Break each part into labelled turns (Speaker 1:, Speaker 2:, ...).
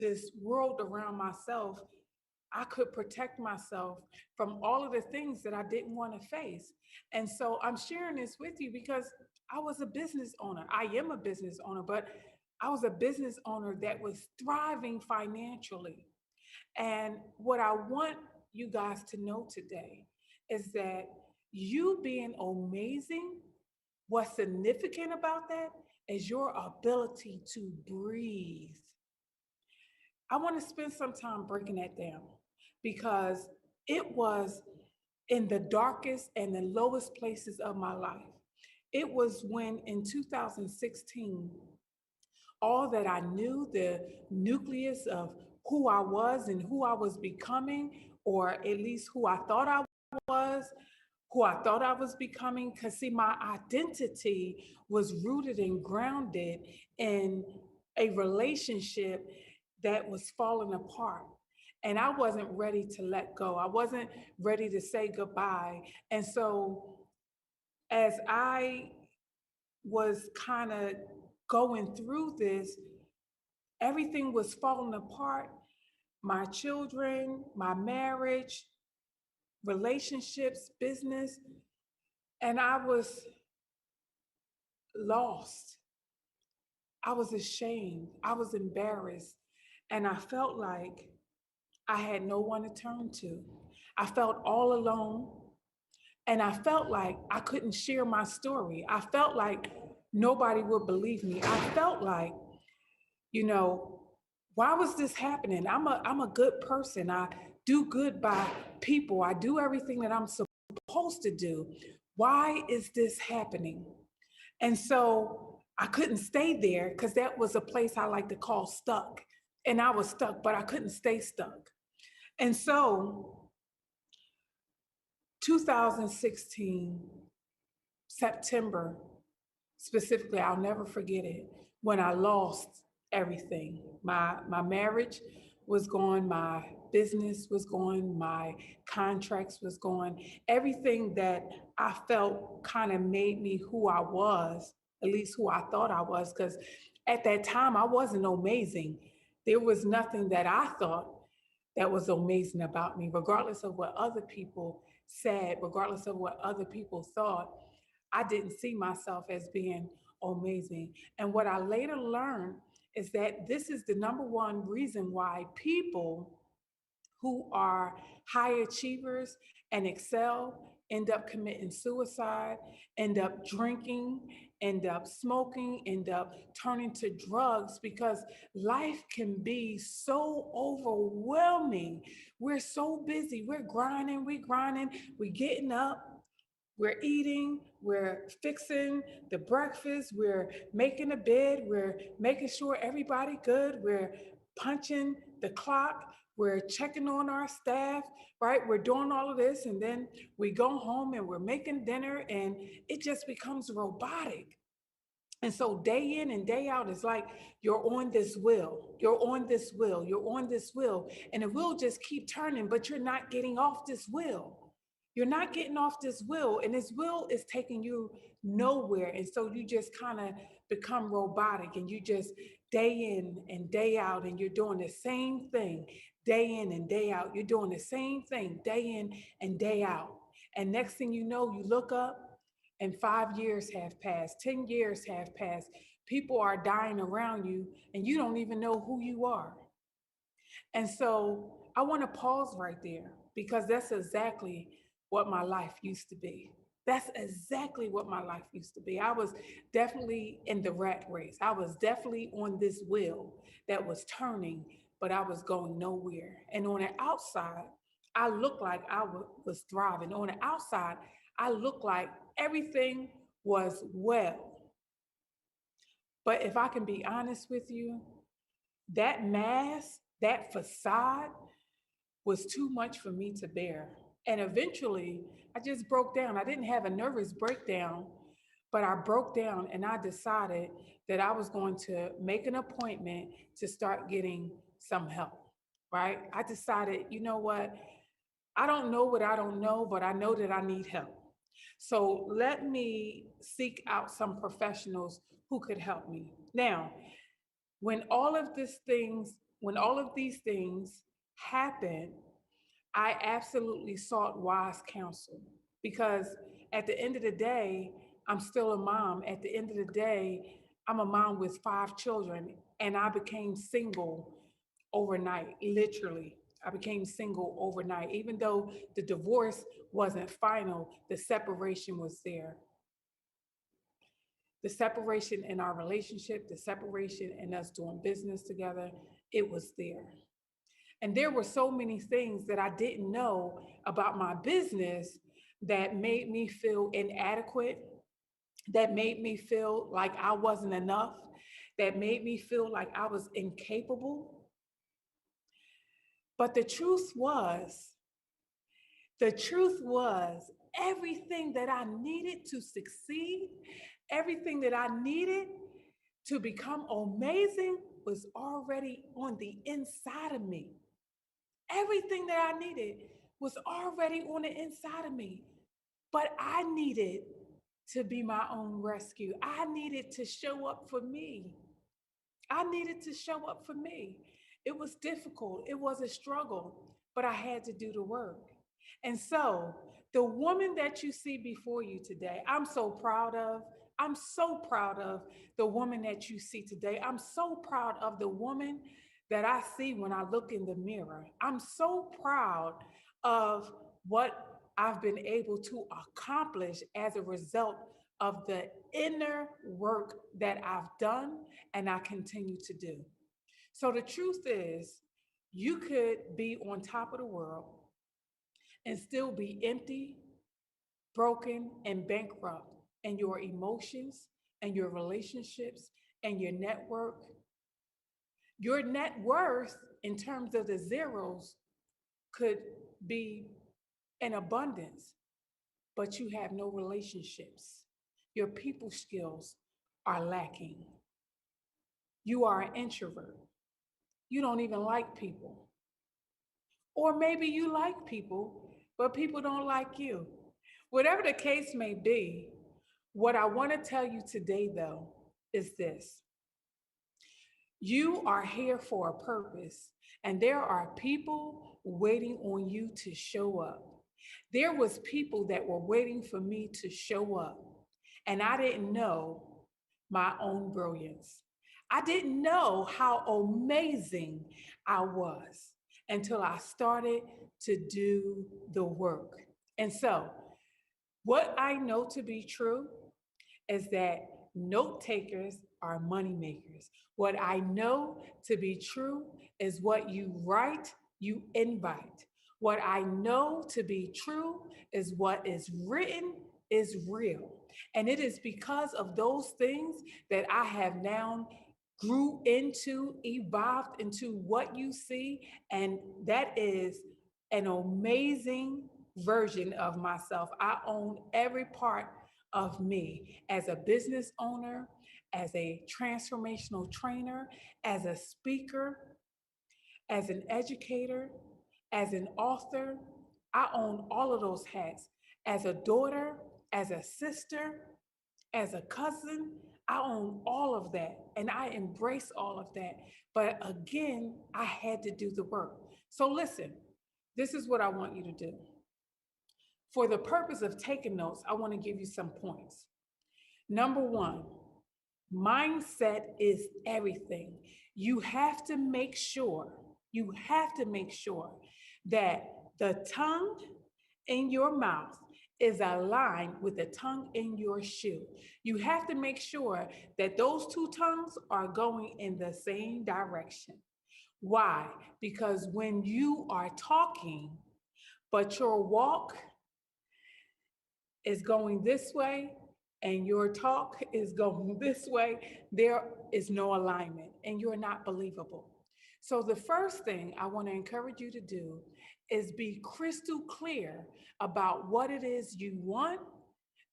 Speaker 1: this world around myself, I could protect myself from all of the things that I didn't want to face. And so I'm sharing this with you because I was a business owner. I am a business owner, but I was a business owner that was thriving financially. And what I want you guys to know today is that you being amazing, what's significant about that is your ability to breathe. I want to spend some time breaking that down because it was in the darkest and the lowest places of my life. It was when in 2016, all that I knew, the nucleus of who I was and who I was becoming, or at least who I thought I was, who I thought I was becoming. Because, see, my identity was rooted and grounded in a relationship that was falling apart. And I wasn't ready to let go. I wasn't ready to say goodbye. And so, as I was kind of going through this, everything was falling apart. My children, my marriage, relationships, business, and I was lost. I was ashamed. I was embarrassed. And I felt like I had no one to turn to. I felt all alone. And I felt like I couldn't share my story. I felt like nobody would believe me. I felt like, you know, why was this happening? I'm a good person. I do good by people. I do everything that I'm supposed to do. Why is this happening? And so I couldn't stay there because that was a place I like to call stuck. And I was stuck, but I couldn't stay stuck. And so 2016, September, specifically, I'll never forget it, when I lost everything. My marriage was gone, my business was gone, my contracts was gone. Everything that I felt kind of made me who I was, at least who I thought I was, because at that time I wasn't amazing. There was nothing that I thought that was amazing about me, regardless of what other people said, regardless of what other people thought. I didn't see myself as being amazing. And what I later learned is that this is the number one reason why people who are high achievers and excel end up committing suicide, end up drinking, end up smoking, end up turning to drugs, because life can be so overwhelming. We're so busy, we're grinding, we're getting up, we're eating, we're fixing the breakfast, we're making the bed, we're making sure everybody good, we're punching the clock, we're checking on our staff, right? We're doing all of this, and then we go home and we're making dinner, and it just becomes robotic. And so day in and day out, it's like you're on this wheel, you're on this wheel, you're on this wheel, and the wheel just keep turning, but you're not getting off this wheel. You're not getting off this wheel, and this wheel is taking you nowhere. And so you just kind of become robotic, and you just day in and day out, and you're doing the same thing day in and day out. You're doing the same thing day in and day out. And next thing you know, you look up and 5 years have passed, 10 years have passed. People are dying around you, and you don't even know who you are. And so I want to pause right there, because that's exactly what my life used to be. That's exactly what my life used to be. I was definitely in the rat race. I was definitely on this wheel that was turning, but I was going nowhere. And on the outside, I looked like I was thriving. On the outside, I looked like everything was well. But if I can be honest with you, that mask, that facade was too much for me to bear. And eventually, I just broke down. I didn't have a nervous breakdown, but I broke down, and I decided that I was going to make an appointment to start getting some help, right? I decided, you know what? I don't know what I don't know, but I know that I need help. So let me seek out some professionals who could help me. Now, when all of these things When all of these things happened, I absolutely sought wise counsel because at the end of the day, I'm still a mom. At the end of the day, I'm a mom with 5 children, and I became single overnight, literally. I became single overnight. Even though the divorce wasn't final, the separation was there. The separation in our relationship, the separation in us doing business together, it was there. And there were so many things that I didn't know about my business that made me feel inadequate, that made me feel like I wasn't enough, that made me feel like I was incapable. But the truth was, everything that I needed to succeed, everything that I needed to become amazing was already on the inside of me. Everything that I needed was already on the inside of me. But I needed to be my own rescue. I needed to show up for me. I needed to show up for me. It was difficult, it was a struggle, but I had to do the work. And so, the woman that you see before you today, I'm so proud of. I'm so proud of the woman that you see today. I'm so proud of the woman that I see when I look in the mirror. I'm so proud of what I've been able to accomplish as a result of the inner work that I've done and I continue to do. So the truth is, you could be on top of the world and still be empty, broken, and bankrupt in your emotions and your relationships and your network. Your net worth in terms of the zeros could be in abundance, but you have no relationships. Your people skills are lacking. You are an introvert. You don't even like people. Or maybe you like people, but people don't like you. Whatever the case may be, what I want to tell you today, though, is this: you are here for a purpose, and there are people waiting on you to show up. There was people that were waiting for me to show up, and I didn't know my own brilliance. I didn't know how amazing I was until I started to do the work. And so, what I know to be true is that note takers are money makers. What I know to be true is what you write, you invite. What I know to be true is what is written is real. And it is because of those things that I have now grew into, evolved into what you see. And that is an amazing version of myself. I own every part of me as a business owner, as a transformational trainer, as a speaker, as an educator, as an author. I own all of those hats. As a daughter, as a sister, as a cousin, I own all of that and I embrace all of that. But again, I had to do the work. So listen, this is what I want you to do. For the purpose of taking notes, I want to give you some points. Number one, mindset is everything. You have to make sure that the tongue in your mouth is aligned with the tongue in your shoe. You have to make sure that those two tongues are going in the same direction. Why? Because when you are talking, but your walk is going this way and your talk is going this way, there is no alignment and you're not believable. So, the first thing I want to encourage you to do is be crystal clear about what it is you want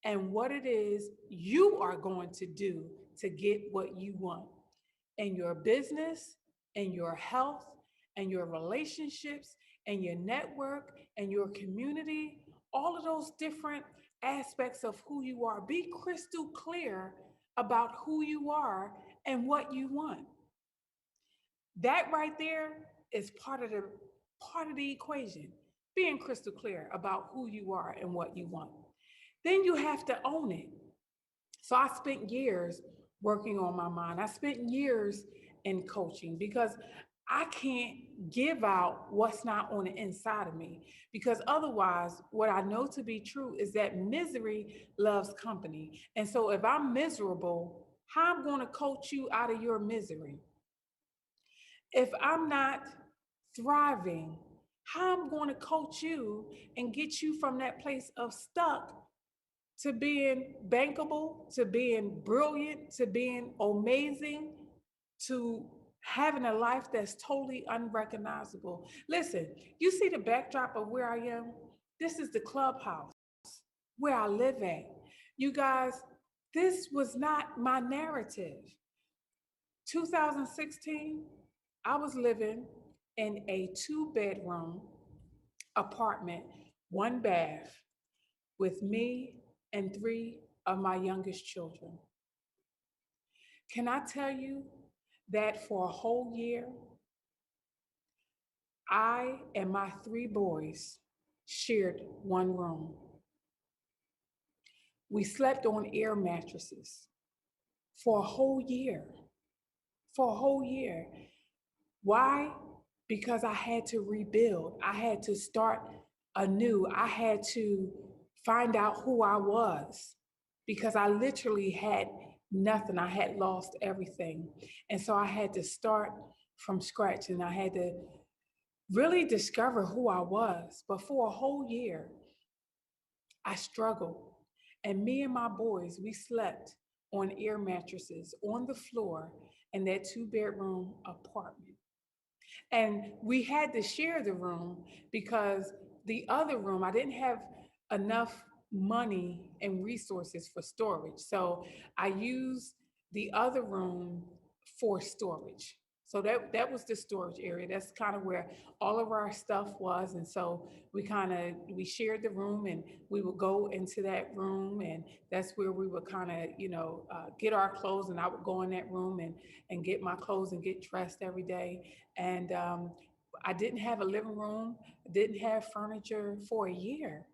Speaker 1: and what it is you are going to do to get what you want in your business, in your health, and your relationships, and your network, and your community, all of those different aspects of who you are. Be crystal clear about who you are and what you want. That right there is part of the equation. Being crystal clear about who you are and what you want. Then you have to own it. So I spent years working on my mind. I spent years in coaching because I can't give out what's not on the inside of me. Because otherwise, what I know to be true is that misery loves company. And so if I'm miserable, how I'm going to coach you out of your misery? If I'm not thriving, how I'm going to coach you and get you from that place of stuck to being bankable, to being brilliant, to being amazing, to having a life that's totally unrecognizable. Listen, you see the backdrop of where I am? This is the clubhouse where I live at. You guys, this was not my narrative. 2016, I was living in a 2-bedroom apartment, 1 bath, with me and 3 of my youngest children. Can I tell you that for a whole year, I and my 3 boys shared one room. We slept on air mattresses for a whole year. For a whole year. Why? Because I had to rebuild. I had to start anew. I had to find out who I was because I literally had nothing. I had lost everything. And so I had to start from scratch and I had to really discover who I was. But for a whole year, I struggled. And me and my boys, we slept on air mattresses on the floor in that 2-bedroom apartment. And we had to share the room because the other room, I didn't have enough money and resources for storage. So I used the other room for storage. So that was the storage area. That's kind of where all of our stuff was. And so we shared the room and we would go into that room and that's where we would kind of, get our clothes and I would go in that room and get my clothes and get dressed every day. And I didn't have a living room, didn't have furniture for a year.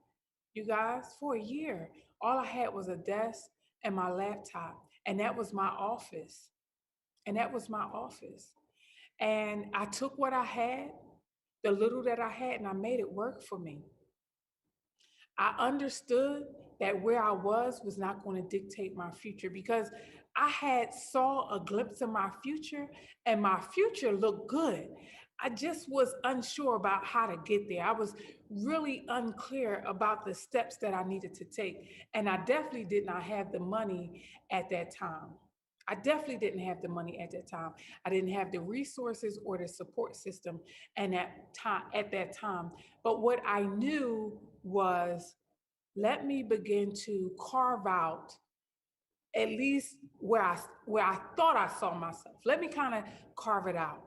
Speaker 1: You guys, for a year, all I had was a desk and my laptop. And that was my office. And that was my office. And I took what I had, the little that I had, and I made it work for me. I understood that where I was not going to dictate my future because I had saw a glimpse of my future and my future looked good. I just was unsure about how to get there. I was really unclear about the steps that I needed to take. And I definitely did not have the money at that time. I definitely didn't have the money at that time. I didn't have the resources or the support system and at that time. But what I knew was let me begin to carve out at least where I thought I saw myself. Let me kind of carve it out.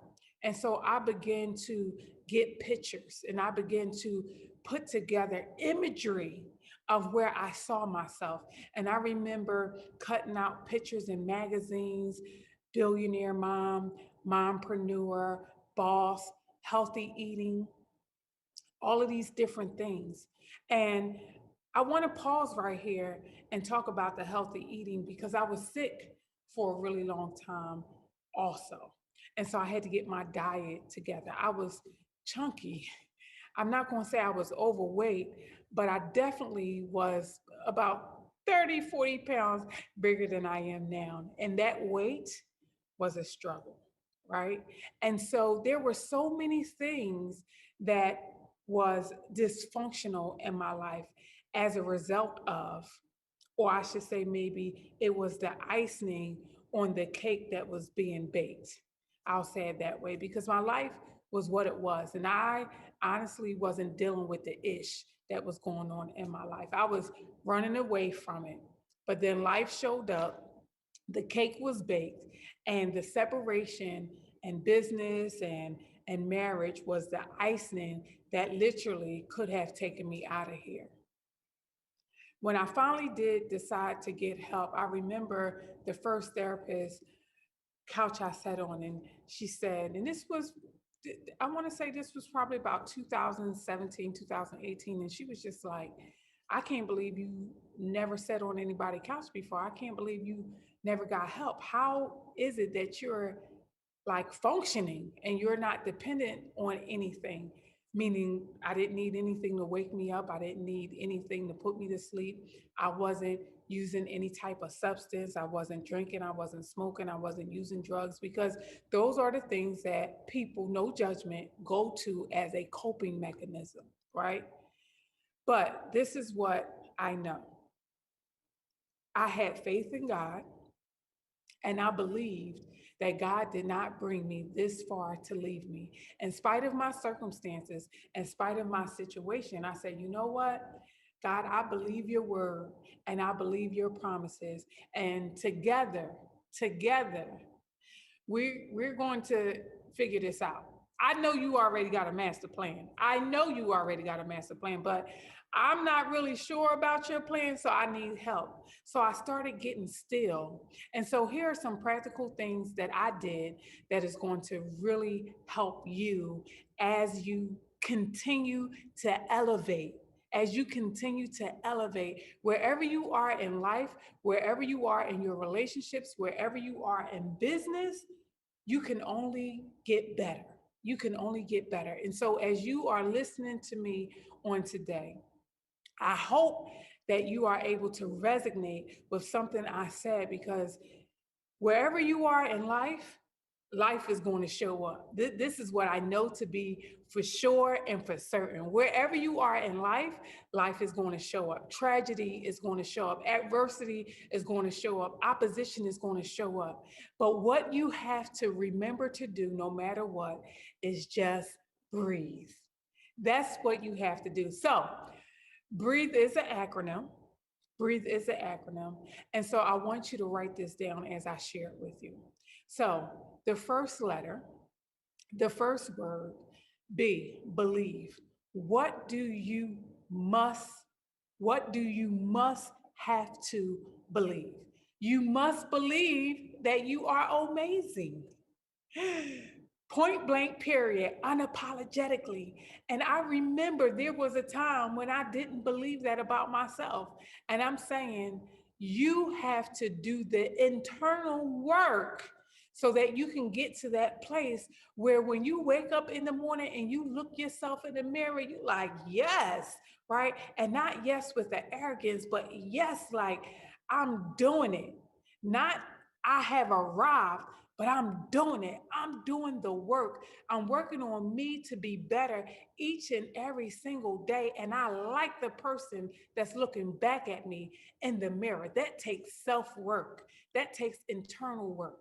Speaker 1: And so I began to get pictures and I began to put together imagery of where I saw myself. And I remember cutting out pictures in magazines, billionaire mom, mompreneur, boss, healthy eating, all of these different things. And I want to pause right here and talk about the healthy eating because I was sick for a really long time also. And so I had to get my diet together. I was chunky. I'm not going to say I was overweight, but I definitely was about 30, 40 pounds bigger than I am now. And that weight was a struggle, right? And so there were so many things that was dysfunctional in my life as a result of, or I should say, maybe it was the icing on the cake that was being baked. I'll say it that way because my life was what it was. And I honestly wasn't dealing with the ish that was going on in my life. I was running away from it. But then life showed up, the cake was baked, and the separation and business and marriage was the icing that literally could have taken me out of here. When I finally did decide to get help, I remember the first therapist couch I sat on, and she said, and this was, I want to say this was probably about 2017, 2018, and she was just like, I can't believe you never sat on anybody's couch before. I can't believe you never got help. How is it that you're like functioning and you're not dependent on anything? Meaning, I didn't need anything to wake me up. I didn't need anything to put me to sleep. I wasn't using any type of substance. I wasn't drinking. I wasn't smoking. I wasn't using drugs, because those are the things that people, no judgment, go to as a coping mechanism, right? But this is what I know. I had faith in God, and I believed that God did not bring me this far to leave me. In spite of my circumstances, in spite of my situation, I said, you know what? God, I believe your word and I believe your promises. And together, we're going to figure this out. I know you already got a master plan. I know you already got a master plan, but I'm not really sure about your plan, so I need help. So I started getting still. And so here are some practical things that I did that is going to really help you as you continue to elevate. As you continue to elevate, wherever you are in life, wherever you are in your relationships, wherever you are in business, you can only get better. You can only get better. And so, as you are listening to me on today, I hope that you are able to resonate with something I said, because wherever you are in life, life is going to show up. This is what I know to be for sure and for certain. Wherever you are in life, life is going to show up. Tragedy is going to show up. Adversity is going to show up. Opposition is going to show up. But what you have to remember to do, no matter what, is just breathe. That's what you have to do. So, breathe is an acronym. Breathe is an acronym. And so I want you to write this down as I share it with you. So the first letter, the first word, B, believe. What do you must, what do you must have to believe? You must believe that you are amazing. Point blank, period, unapologetically. And I remember there was a time when I didn't believe that about myself. And I'm saying you have to do the internal work so that you can get to that place where when you wake up in the morning and you look yourself in the mirror, you're like, yes, right? And not yes with the arrogance, but yes, like I'm doing it. Not I have arrived, but I'm doing it. I'm doing the work. I'm working on me to be better each and every single day. And I like the person that's looking back at me in the mirror. That takes self-work. That takes internal work,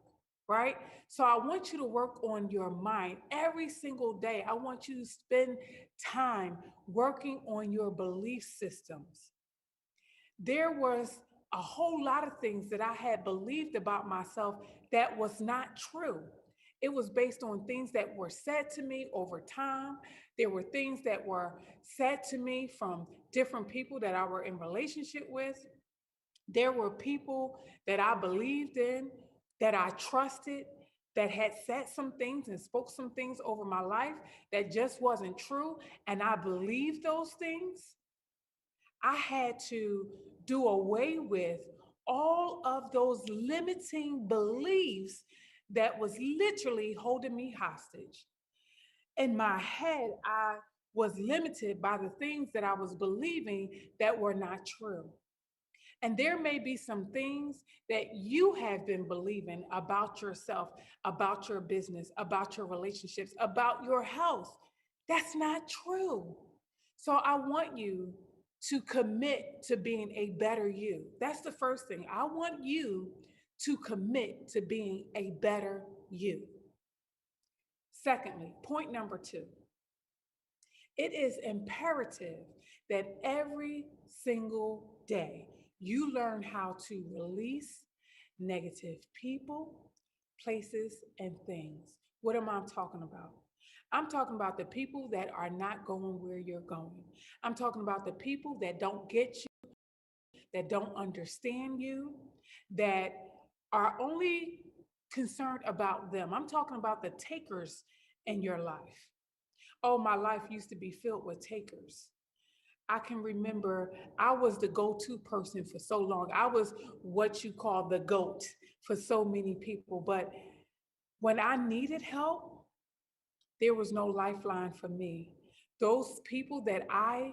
Speaker 1: right? So I want you to work on your mind every single day. I want you to spend time working on your belief systems. There was a whole lot of things that I had believed about myself that was not true. It was based on things that were said to me over time. There were things that were said to me from different people that I were in relationship with. There were people that I believed in, that I trusted, that had said some things and spoke some things over my life that just wasn't true. And I believed those things. I had to do away with all of those limiting beliefs that was literally holding me hostage. In my head, I was limited by the things that I was believing that were not true. And there may be some things that you have been believing about yourself, about your business, about your relationships, about your health. That's not true. So I want you to commit to being a better you. That's the first thing. I want you to commit to being a better you. Secondly, point number 2, it is imperative that every single day you learn how to release negative people, places, and things. What am I talking about? I'm talking about the people that are not going where you're going. I'm talking about the people that don't get you, that don't understand you, that are only concerned about them. I'm talking about the takers in your life. Oh, my life used to be filled with takers. I can remember I was the go-to person for so long. I was what you call the GOAT for so many people. But when I needed help, there was no lifeline for me. Those people that I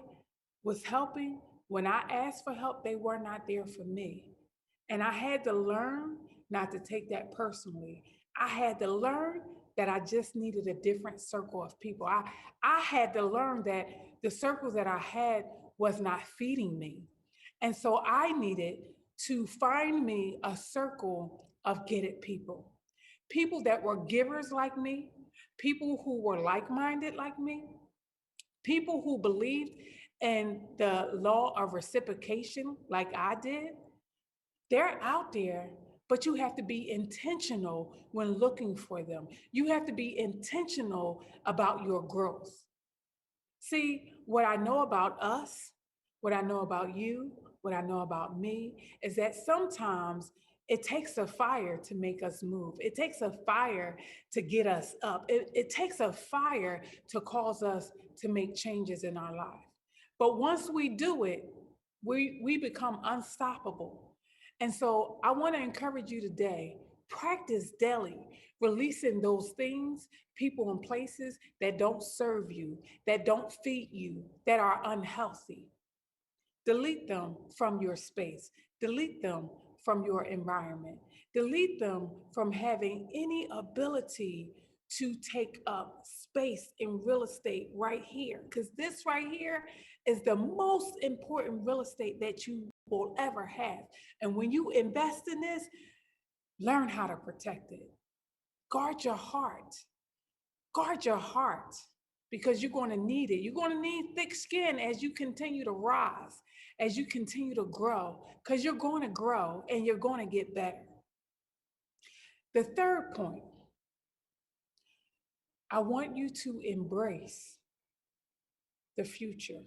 Speaker 1: was helping, when I asked for help, they were not there for me. And I had to learn not to take that personally. I had to learn that I just needed a different circle of people. I had to learn that the circle that I had was not feeding me. And so I needed to find me a circle of get it people, people that were givers like me, people who were like minded like me, people who believed in the law of reciprocation like I did. They're out there, but you have to be intentional when looking for them. You have to be intentional about your growth. See, what I know about us, what I know about you, what I know about me is that sometimes it takes a fire to make us move. It takes a fire to get us up. It takes a fire to cause us to make changes in our life. But once we do it, we become unstoppable. And so I want to encourage you today, practice daily, releasing those things, people, and places that don't serve you, that don't feed you, that are unhealthy. Delete them from your space. Delete them from your environment. Delete them from having any ability to take up space in real estate right here. Because this right here is the most important real estate that you will ever have. And when you invest in this, learn how to protect it. Guard your heart. Guard your heart because you're going to need it. You're going to need thick skin as you continue to rise, as you continue to grow, because you're going to grow and you're going to get better. The third point, I want you to embrace the future.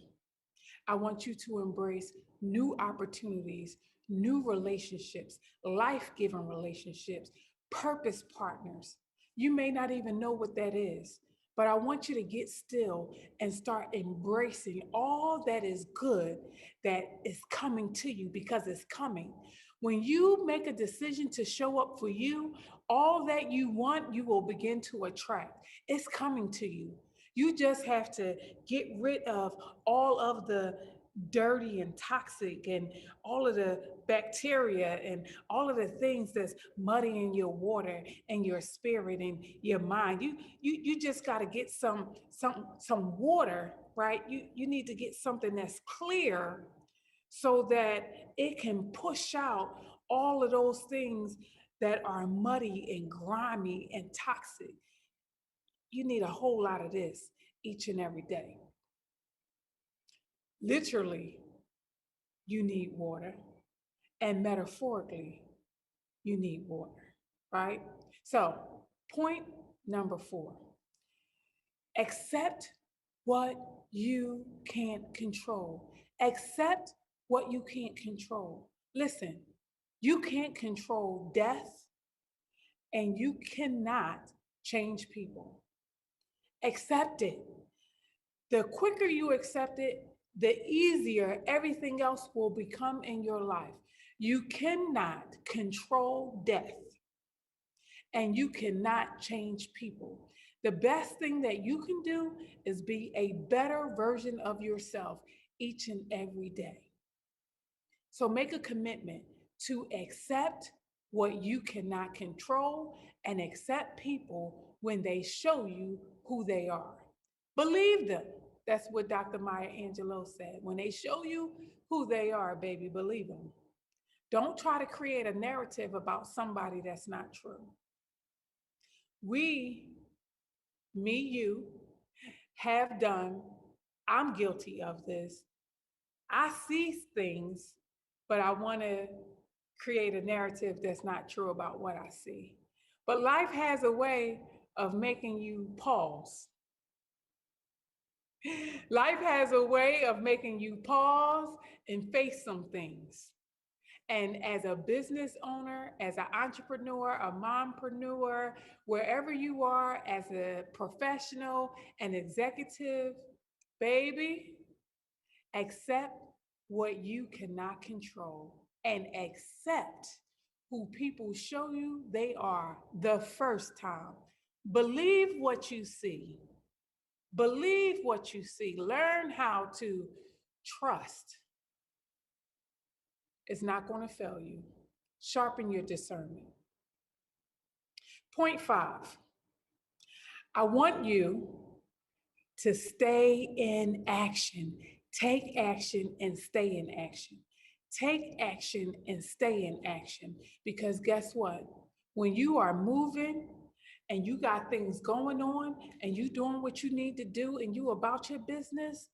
Speaker 1: I want you to embrace new opportunities, new relationships, life-giving relationships, purpose partners. You may not even know what that is, but I want you to get still and start embracing all that is good that is coming to you because it's coming. When you make a decision to show up for you, all that you want, you will begin to attract. It's coming to you. You just have to get rid of all of the dirty and toxic and all of the bacteria and all of the things that's muddying your water and your spirit and your mind. You just got to get some water, right? You need to get something that's clear so that it can push out all of those things that are muddy and grimy and toxic. You need a whole lot of this each and every day. Literally, you need water, and metaphorically, you need water, right? So, point number 4, accept what you can't control. Accept what you can't control. Listen, you can't control death, and you cannot change people. Accept it. The quicker you accept it, the easier everything else will become in your life. You cannot control death and you cannot change people. The best thing that you can do is be a better version of yourself each and every day. So make a commitment to accept what you cannot control and accept people when they show you who they are. Believe them. That's what Dr. Maya Angelou said. When they show you who they are, baby, believe them. Don't try to create a narrative about somebody that's not true. We, me, you, have done, I'm guilty of this. I see things, but I want to create a narrative that's not true about what I see. But life has a way of making you pause. Life has a way of making you pause and face some things. And as a business owner, as an entrepreneur, a mompreneur, wherever you are, as a professional, an executive, baby, accept what you cannot control and accept who people show you they are the first time. Believe what you see. Believe what you see. Learn how to trust. It's not going to fail you. Sharpen your discernment. Point 5, I want you to stay in action. Take action and stay in action. Take action and stay in action. Because guess what? When you are moving and you got things going on and you doing what you need to do and you about your business,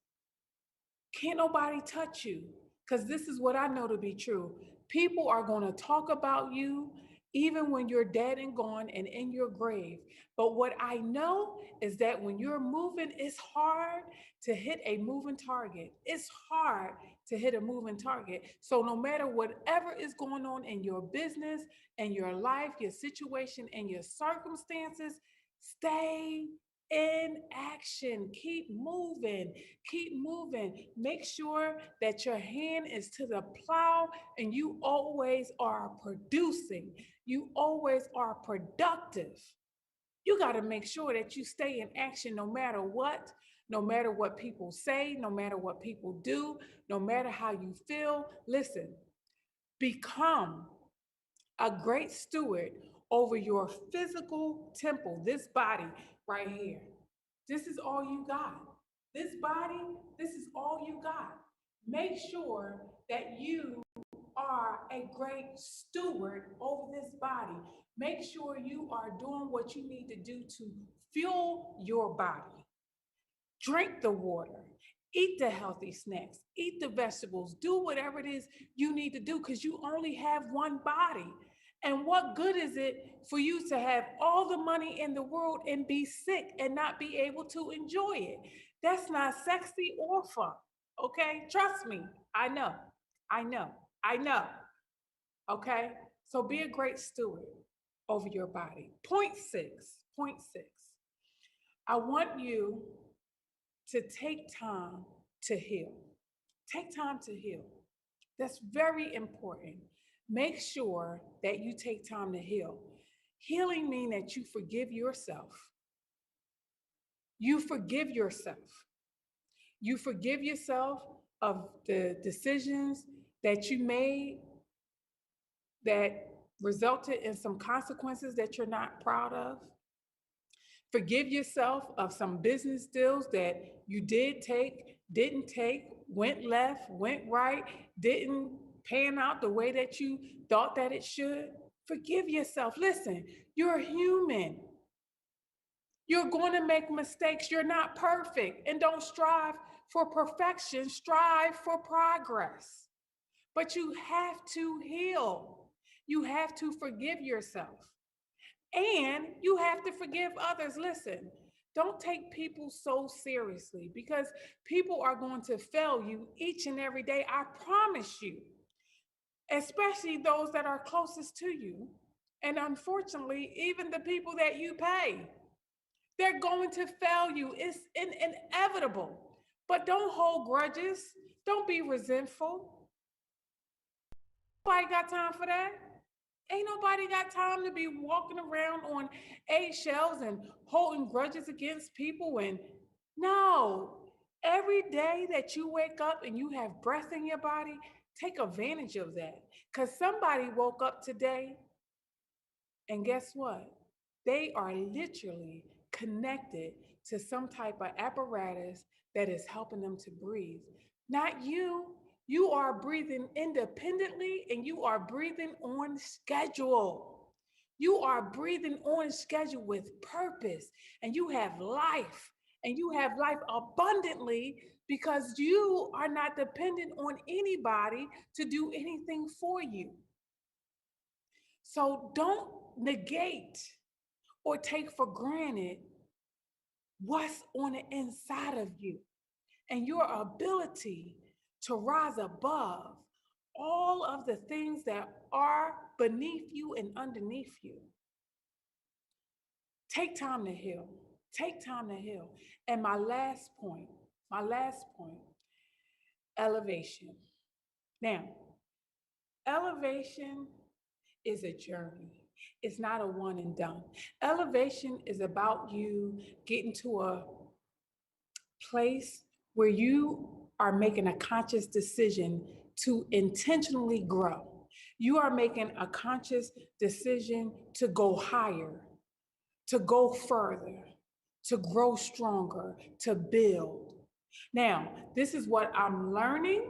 Speaker 1: can't nobody touch you. Because this is what I know to be true. People are going to talk about you even when you're dead and gone and in your grave. But what I know is that when you're moving, it's hard to hit a moving target. It's hard to hit a moving target. So no matter whatever is going on in your business and your life, your situation and your circumstances, stay in action. Keep moving. Keep moving. Make sure that your hand is to the plow and you always are producing. You always are productive. You got to make sure that you stay in action no matter what people say, no matter what people do, no matter how you feel. Listen, become a great steward over your physical temple, this body right here. This is all you got. This body, this is all you got. Make sure that you are a great steward over this body. Make sure you are doing what you need to do to fuel your body. Drink the water, eat the healthy snacks, eat the vegetables, do whatever it is you need to do because you only have one body. And what good is it for you to have all the money in the world and be sick and not be able to enjoy it? That's not sexy or fun. Okay? Trust me. I know. I know. I know. Okay? So be a great steward over your body. Point six. Point six. I want you to take time to heal. Take time to heal. That's very important. Make sure that you take time to heal. Healing means that you forgive yourself. You forgive yourself. You forgive yourself of the decisions that you made that resulted in some consequences that you're not proud of. Forgive yourself of some business deals that you did take, didn't take, went left, went right, didn't pan out the way that you thought that it should. Forgive yourself. Listen, you're human. You're going to make mistakes. You're not perfect. And don't strive for perfection, strive for progress. But you have to heal. You have to forgive yourself. And you have to forgive others. Listen, don't take people so seriously because people are going to fail you each and every day. I promise you, especially those that are closest to you. And unfortunately, even the people that you pay, they're going to fail you. It's inevitable. But don't hold grudges. Don't be resentful. Nobody got time for that. Ain't nobody got time to be walking around on eggshells and holding grudges against people. And no, every day that you wake up and you have breath in your body, take advantage of that. Because somebody woke up today and guess what? They are literally connected to some type of apparatus that is helping them to breathe. Not you. You are breathing independently and you are breathing on schedule. You are breathing on schedule with purpose and you have life and you have life abundantly because you are not dependent on anybody to do anything for you. So don't negate or take for granted what's on the inside of you and your ability to rise above all of the things that are beneath you and underneath you. Take time to heal. Take time to heal. And my last point, elevation. Now, elevation is a journey. It's not a one and done. Elevation is about you getting to a place where you are making a conscious decision to intentionally grow. You are making a conscious decision to go higher, to go further, to grow stronger, to build. Now, this is what I'm learning,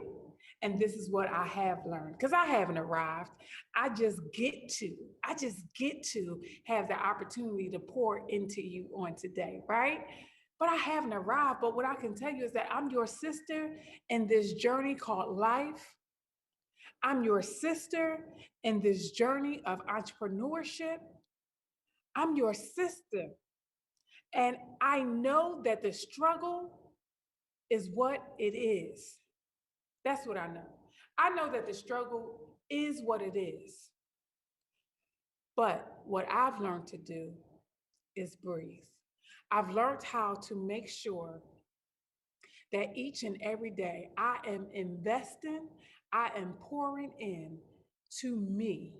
Speaker 1: and this is what I have learned, because I haven't arrived. I just get to have the opportunity to pour into you on today, right? But I haven't arrived. But what I can tell you is that I'm your sister in this journey called life. I'm your sister in this journey of entrepreneurship. I'm your sister. And I know that the struggle is what it is. That's what I know. I know that the struggle is what it is. But what I've learned to do is breathe. I've learned how to make sure that each and every day I am investing, I am pouring in to me.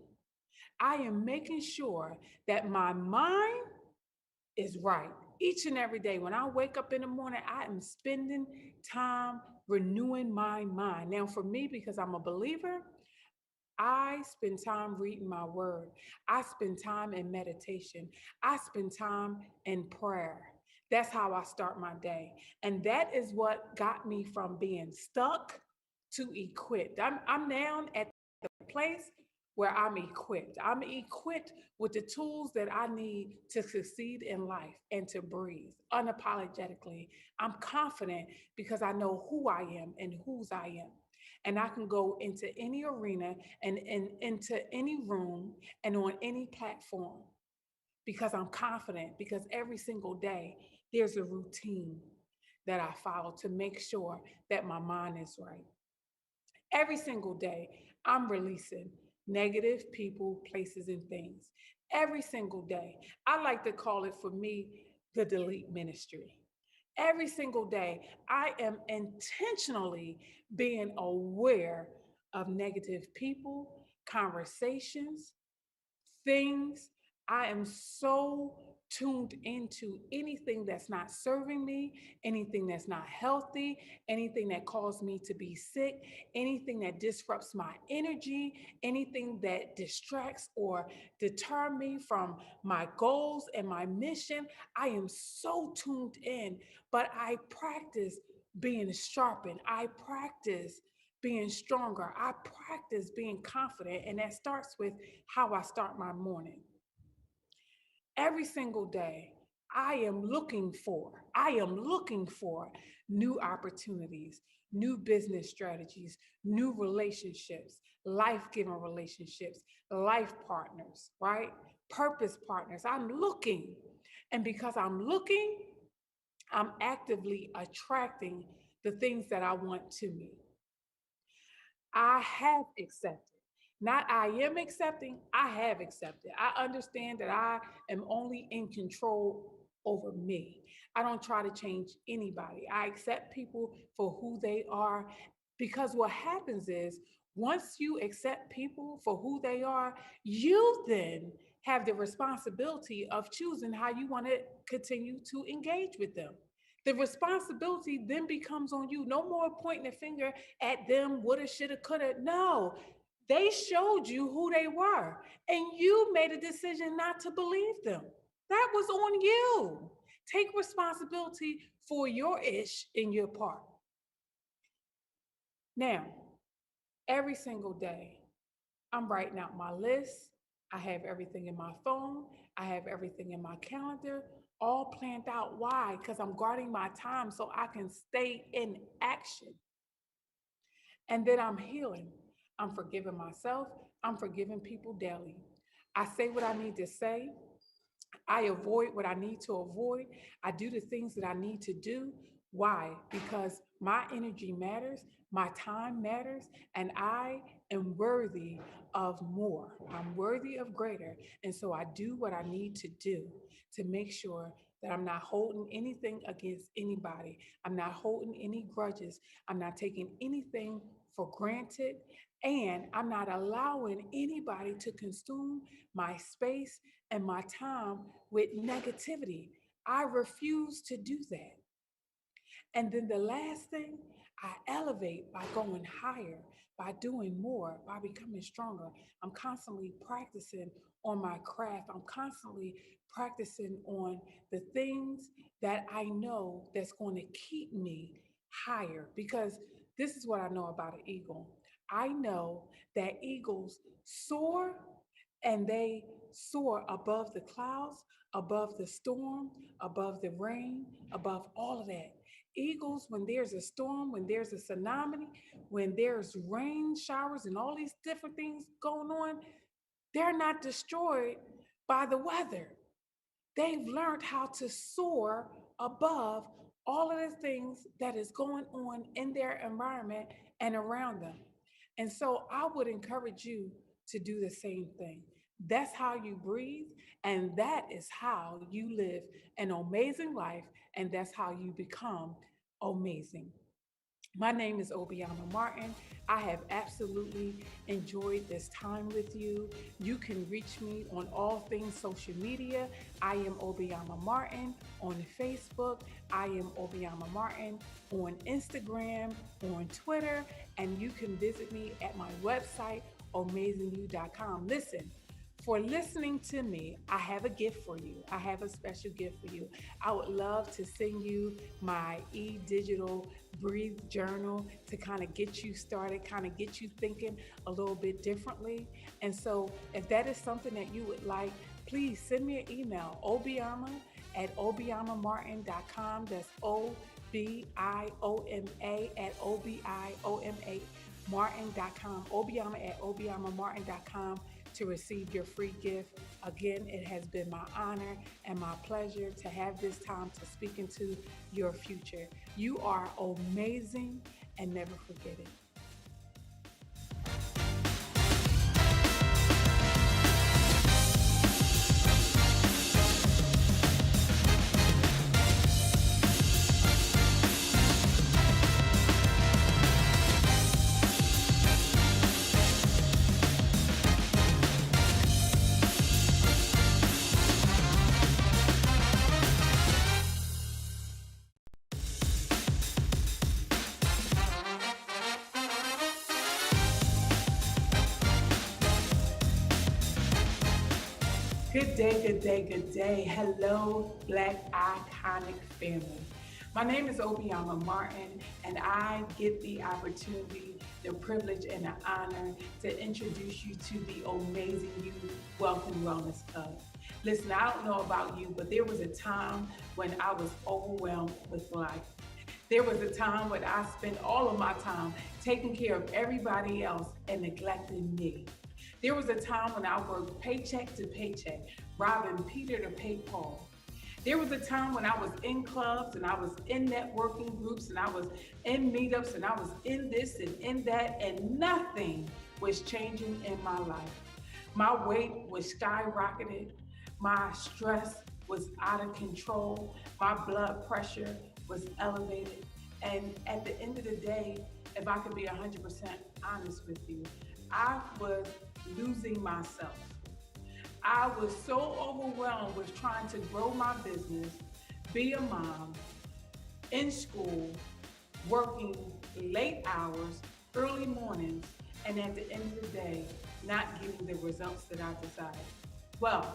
Speaker 1: I am making sure that my mind is right. Each and every day, when I wake up in the morning, I am spending time renewing my mind. Now, for me, because I'm a believer, I spend time reading my word. I spend time in meditation. I spend time in prayer. That's how I start my day. And that is what got me from being stuck to equipped. I'm now at the place where I'm equipped. I'm equipped with the tools that I need to succeed in life and to breathe unapologetically. I'm confident because I know who I am and whose I am. And I can go into any arena and into any room and on any platform because I'm confident, because every single day there's a routine that I follow to make sure that my mind is right. Every single day, I'm releasing negative people, places, and things. Every single day. I like to call it, for me, the delete ministry. Every single day, I am intentionally being aware of negative people, conversations, things. I am so tuned into anything that's not serving me, anything that's not healthy, anything that causes me to be sick, anything that disrupts my energy, anything that distracts or deter me from my goals and my mission. I am so tuned in, but I practice being sharpened. I practice being stronger. I practice being confident, and that starts with how I start my morning. Every single day, I am looking for new opportunities, new business strategies, new relationships, life-giving relationships, life partners, right? Purpose partners. I'm looking. And because I'm looking, I'm actively attracting the things that I want to me. I have accepted. Not I am accepting, I have accepted. I understand that I am only in control over me. I don't try to change anybody. I accept people for who they are, because what happens is once you accept people for who they are, you then have the responsibility of choosing how you want to continue to engage with them. The responsibility then becomes on you. No more pointing a finger at them, woulda, shoulda, coulda. No, they showed you who they were, and you made a decision not to believe them. That was on you. Take responsibility for your ish in your part. Now, every single day, I'm writing out my list. I have everything in my phone. I have everything in my calendar, all planned out. Why? Because I'm guarding my time so I can stay in action. And then I'm healing. I'm forgiving myself. I'm forgiving people daily. I say what I need to say. I avoid what I need to avoid. I do the things that I need to do Why? Because my energy matters, my time matters, and I am worthy of more. I'm worthy of greater. And so I do what I need to do to make sure that I'm not holding anything against anybody. I'm not holding any grudges. I'm not taking anything for granted. And I'm not allowing anybody to consume my space and my time with negativity. I refuse to do that. And then the last thing, I elevate by going higher, by doing more, by becoming stronger. I'm constantly practicing on my craft. I'm constantly practicing on the things that I know that's going to keep me higher, because this is what I know about an eagle. I know that eagles soar, and they soar above the clouds, above the storm, above the rain, above all of that. Eagles, when there's a storm, when there's a tsunami, when there's rain showers and all these different things going on, they're not destroyed by the weather. They've learned how to soar above all of the things that is going on in their environment and around them. And so I would encourage you to do the same thing. That's how you breathe, and that is how you live an amazing life, and that's how you become amazing. My name is Obiama Martin. I have absolutely enjoyed this time with you. You can reach me on all things social media. I am Obiama Martin on Facebook. I am Obiama Martin on Instagram, on Twitter, and you can visit me at my website, amazingyou.com. Listen, for listening to me, I have a gift for you. I have a special gift for you. I would love to send you my digital breathe journal to kind of get you started, kind of get you thinking a little bit differently. And so if that is something that you would like, please send me an email, obiama at obiamamartin.com. That's OBIOMA at OBIOMA Martin.com, Obiama at ObiamaMartin.com to receive your free gift. Again, it has been my honor and my pleasure to have this time to speak into your future. You are amazing, and never forget it. Good day, good day, good day. Hello, Black Iconic family. My name is Obiama Martin, and I get the opportunity, the privilege, and the honor to introduce you to the Amazing You Wealth and Wellness Club. Listen, I don't know about you, but there was a time when I was overwhelmed with life. There was a time when I spent all of my time taking care of everybody else and neglecting me. There was a time when I worked paycheck to paycheck, robbing Peter to pay Paul. There was a time when I was in clubs and I was in networking groups and I was in meetups and I was in this and in that, and nothing was changing in my life. My weight was skyrocketed. My stress was out of control. My blood pressure was elevated. And at the end of the day, if I could be 100% honest with you, I was losing myself. I was so overwhelmed with trying to grow my business, be a mom, in school, working late hours, early mornings, and at the end of the day, not getting the results that I desired. Well,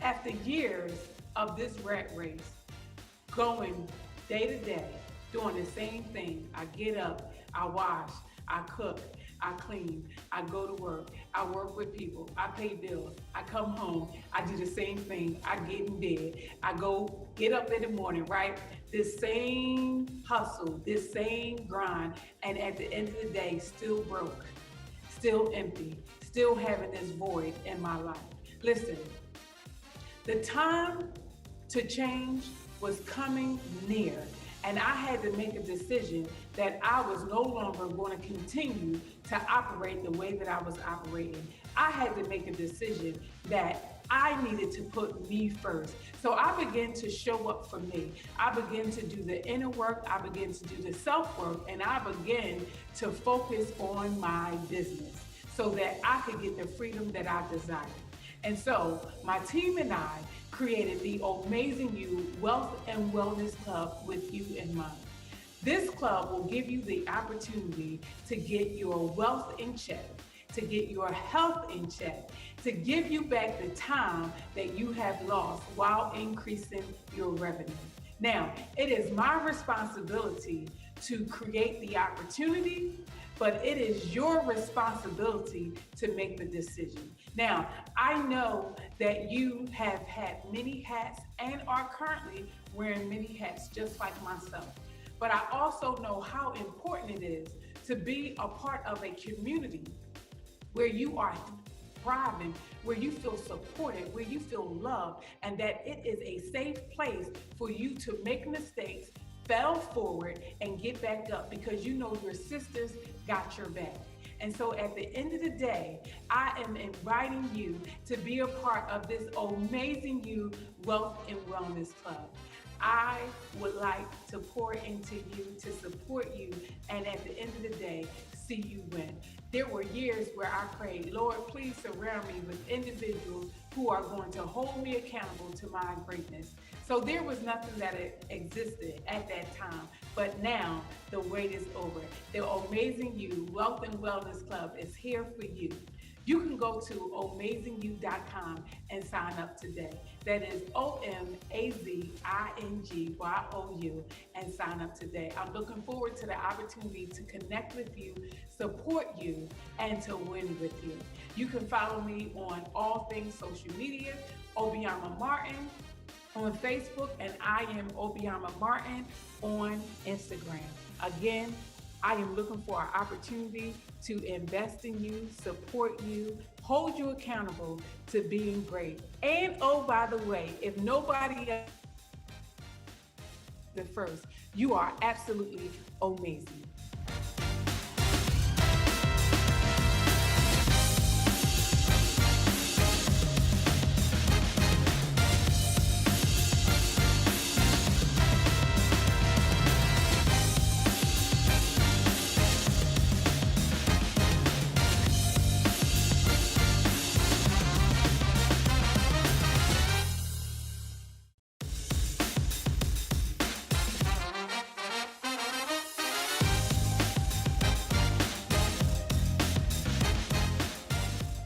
Speaker 1: after years of this rat race, going day to day, doing the same thing, I get up, I wash, I cook, I clean, I go to work, I work with people, I pay bills, I come home, I do the same thing, I get in bed, I go get up in the morning, right? This same hustle, this same grind, and at the end of the day, still broke, still empty, still having this void in my life. Listen, the time to change was coming near. And I had to make a decision that I was no longer going to continue to operate the way that I was operating. I had to make a decision that I needed to put me first. So I began to show up for me. I began to do the inner work. I began to do the self work. And I began to focus on my business so that I could get the freedom that I desired. And so my team and I created the Amazing You Wealth and Wellness Club with you in mind. This club will give you the opportunity to get your wealth in check, to get your health in check, to give you back the time that you have lost while increasing your revenue. Now, it is my responsibility to create the opportunity, but it is your responsibility to make the decision. Now, I know that you have had many hats and are currently wearing many hats just like myself. But I also know how important it is to be a part of a community where you are thriving, where you feel supported, where you feel loved, and that it is a safe place for you to make mistakes, fail forward, and get back up because you know your sisters got your back. And so at the end of the day, I am inviting you to be a part of this Amazing You Wealth and Wellness Club. I would like to pour into you, to support you, and at the end of the day, see you win. There were years where I prayed, Lord, please surround me with individuals who are going to hold me accountable to my greatness. So there was nothing that existed at that time, but now the wait is over. The Amazing You Wealth and Wellness Club is here for you. You can go to amazingyou.com and sign up today. That is OMAZINGYOU and sign up today. I'm looking forward to the opportunity to connect with you, support you, and to win with you. You can follow me on all things social media, Obiama Martin on Facebook, and I am Obiama Martin on Instagram. Again, I am looking for an opportunity to invest in you, support you, hold you accountable to being great. And oh, by the way, if nobody else the first, you are absolutely amazing.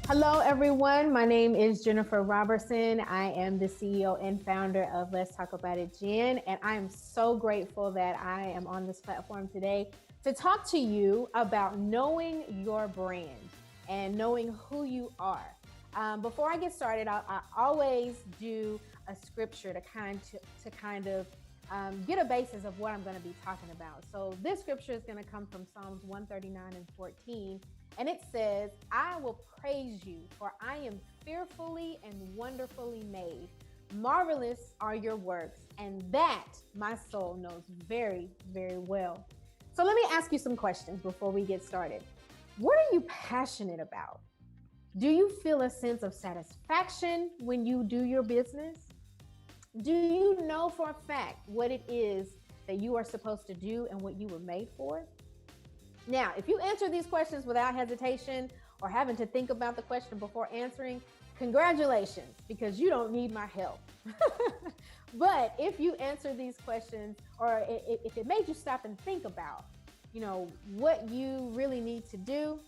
Speaker 2: Hello, everyone. My name is Jennifer Robertson. I am the CEO and founder of Let's Talk About It, Jen, and I am so grateful that I am on this platform today to talk to you about knowing your brand and knowing who you are. Before I get started, I always do a scripture to kind of get a basis of what I'm going to be talking about. So this scripture is going to come from Psalms 139:14. And it says, I will praise you, for I am fearfully and wonderfully made. Marvelous are your works, and that my soul knows very, very well. So let me ask you some questions before we get started. What are you passionate about? Do you feel a sense of satisfaction when you do your business? Do you know for a fact what it is that you are supposed to do and what you were made for? Now, if you answer these questions without hesitation or having to think about the question before answering, congratulations, because you don't need my help. But if you answer these questions, or if it made you stop and think about, what you really need to do,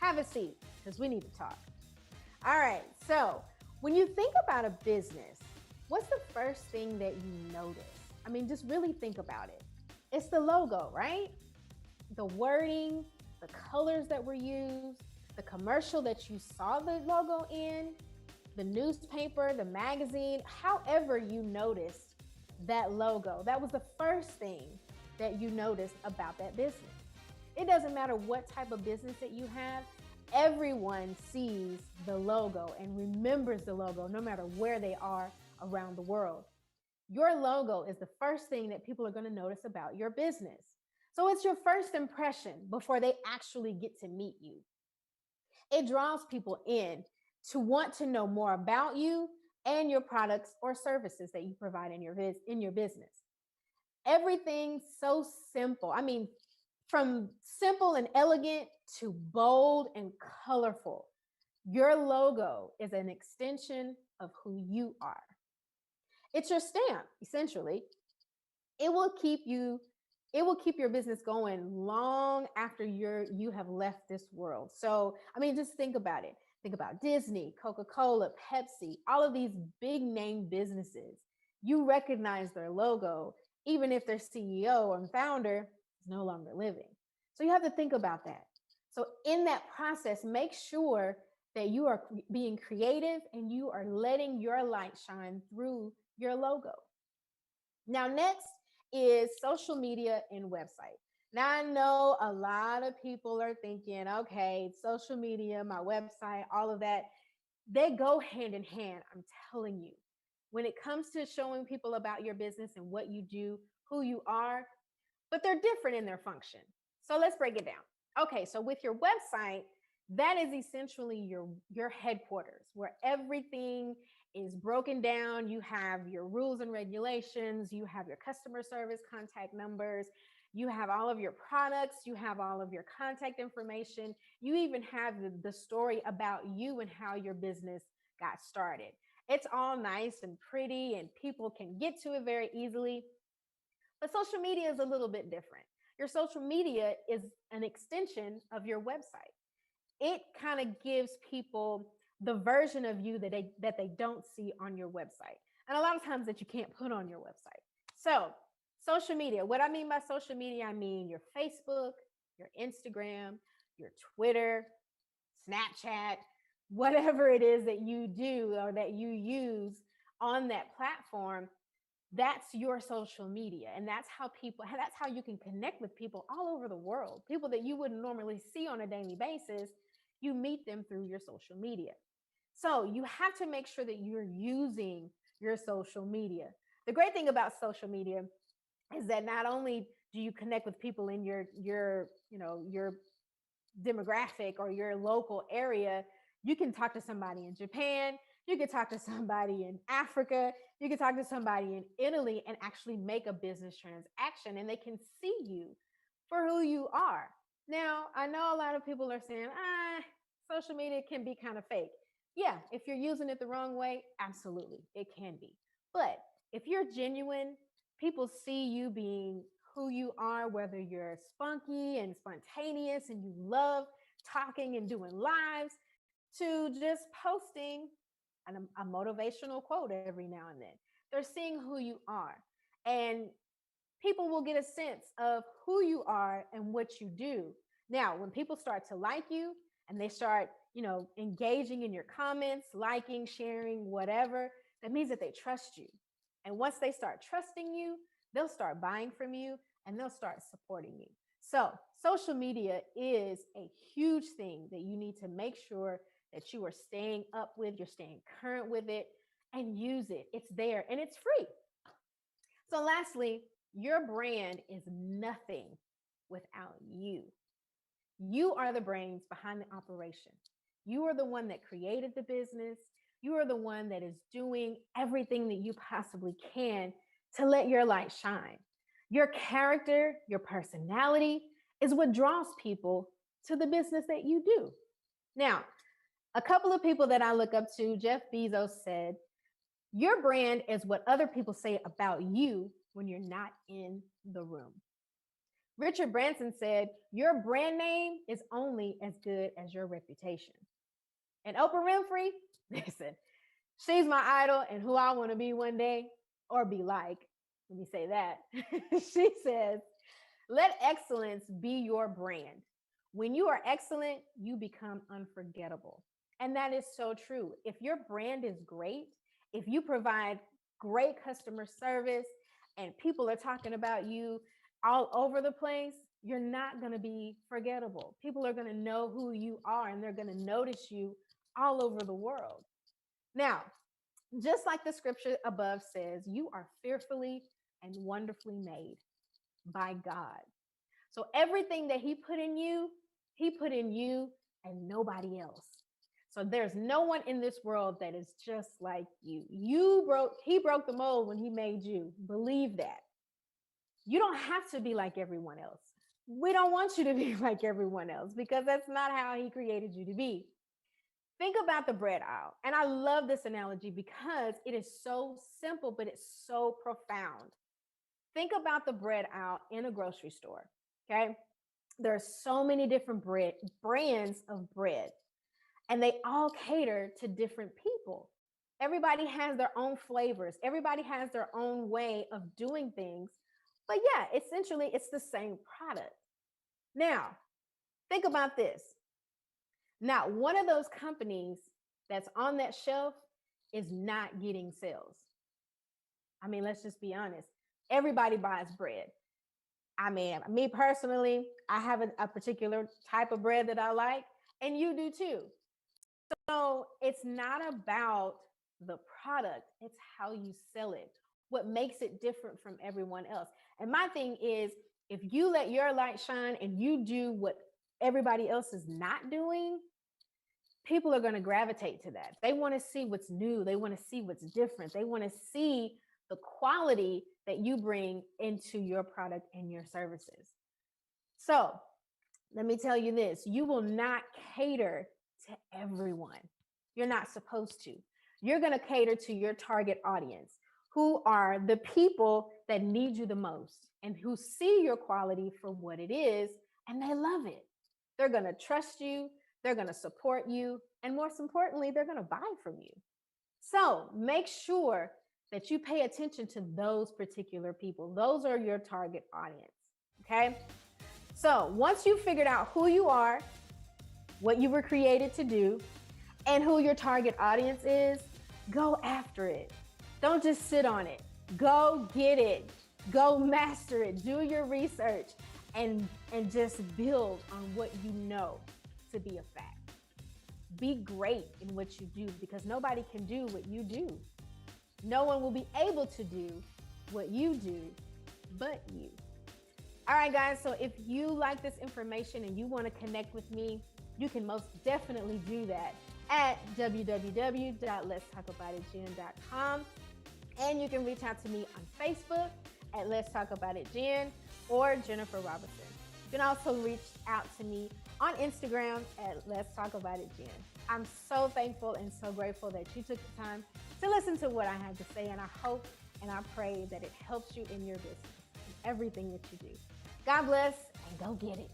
Speaker 2: have a seat, because we need to talk. All right, so when you think about a business, what's the first thing that you notice? I mean, just really think about it. It's the logo, right? The wording, the colors that were used, the commercial that you saw the logo in, the newspaper, the magazine, however you noticed that logo. That was the first thing that you noticed about that business. It doesn't matter what type of business that you have, everyone sees the logo and remembers the logo no matter where they are around the world. Your logo is the first thing that people are going to notice about your business. So it's your first impression before they actually get to meet you. It draws people in to want to know more about you and your products or services that you provide in your business. Everything's so simple. I mean, from simple and elegant to bold and colorful. Your logo is an extension of who you are. It's your stamp, essentially. It will keep you it will keep your business going long after you have left this world. So, I mean, just think about it. Think about Disney, Coca-Cola, Pepsi, all of these big name businesses. You recognize their logo even if their CEO or founder is no longer living. So you have to think about that. So in that process, make sure that you are being creative and you are letting your light shine through your logo. Now, next is social media and website. Now, I know a lot of people are thinking, okay, social media, my website, all of that, they go hand in hand. I'm telling you, when it comes to showing people about your business and what you do, who you are, but they're different in their function. So let's break it down. Okay, so with your website, that is essentially your headquarters where everything is broken down. You have your rules and regulations, you have your customer service contact numbers, you have all of your products, you have all of your contact information, you even have the story about you and how your business got started. It's all nice and pretty and people can get to it very easily. But social media is a little bit different. Your social media is an extension of your website. It kind of gives people the version of you that they don't see on your website. And a lot of times that you can't put on your website. So, social media, what I mean by social media, I mean your Facebook, your Instagram, your Twitter, Snapchat, whatever it is that you do or that you use on that platform, that's your social media. And that's how you can connect with people all over the world. People that you wouldn't normally see on a daily basis, you meet them through your social media. So you have to make sure that you're using your social media. The great thing about social media is that not only do you connect with people in your demographic or your local area, you can talk to somebody in Japan, you can talk to somebody in Africa, you can talk to somebody in Italy and actually make a business transaction and they can see you for who you are. Now, I know a lot of people are saying, social media can be kind of fake. Yeah, if you're using it the wrong way, absolutely, it can be. But if you're genuine, people see you being who you are, whether you're spunky and spontaneous and you love talking and doing lives, to just posting a motivational quote every now and then. They're seeing who you are. And people will get a sense of who you are and what you do. Now, when people start to like you and they start, engaging in your comments, liking, sharing, whatever, that means that they trust you. And once they start trusting you, they'll start buying from you and they'll start supporting you. So, social media is a huge thing that you need to make sure that you are staying up with, you're staying current with it, and use it. It's there and it's free. So, lastly, your brand is nothing without you. You are the brains behind the operation. You are the one that created the business. You are the one that is doing everything that you possibly can to let your light shine. Your character, your personality is what draws people to the business that you do. Now, a couple of people that I look up to, Jeff Bezos said, your brand is what other people say about you when you're not in the room. Richard Branson said, your brand name is only as good as your reputation. And Oprah Winfrey, listen, she's my idol and who I want to be one day or be like. Let me say that. She says, let excellence be your brand. When you are excellent, you become unforgettable. And that is so true. If your brand is great, if you provide great customer service and people are talking about you all over the place, you're not going to be forgettable. People are going to know who you are and they're going to notice you all over the world. Now, Just like the scripture above says, you are fearfully and wonderfully made by God. So everything that he put in you and nobody else. So there's no one in this world that is just like you. He broke the mold when he made you. Believe that. You don't have to be like everyone else. We don't want you to be like everyone else because that's not how he created you to be. Think about the bread aisle. And I love this analogy because it is so simple, but it's so profound. Think about the bread aisle in a grocery store. Okay. There are so many different brands of bread, and they all cater to different people. Everybody has their own flavors. Everybody has their own way of doing things. But yeah, essentially, it's the same product. Now, think about this. Now, one of those companies that's on that shelf is not getting sales. I mean, let's just be honest. Everybody buys bread. I mean, me personally, I have a particular type of bread that I like, and you do too. So it's not about the product, it's how you sell it, what makes it different from everyone else. And my thing is, if you let your light shine and you do what everybody else is not doing, people are going to gravitate to that. They want to see what's new. They want to see what's different. They want to see the quality that you bring into your product and your services. So let me tell you this, you will not cater to everyone. You're not supposed to. You're going to cater to your target audience, who are the people that need you the most and who see your quality for what it is, and they love it. They're going to trust you. They're going to support you. And most importantly, they're going to buy from you. So make sure that you pay attention to those particular people. Those are your target audience. Okay. So once you've figured out who you are, what you were created to do, and who your target audience is, go after it. Don't just sit on it. Go get it. Go master it. Do your research and just build on what you know to be a fact. Be great in what you do because nobody can do what you do. No one will be able to do what you do but you. All right, guys, so if you like this information and you want to connect with me, you can most definitely do that at www.letstalkaboutitjen.com. And you can reach out to me on Facebook at Let's Talk About It Jen or Jennifer Robertson. You can also reach out to me on Instagram at Let's Talk About It Jen. I'm so thankful and so grateful that you took the time to listen to what I had to say, and I hope and I pray that it helps you in your business and everything that you do. God bless and go get it.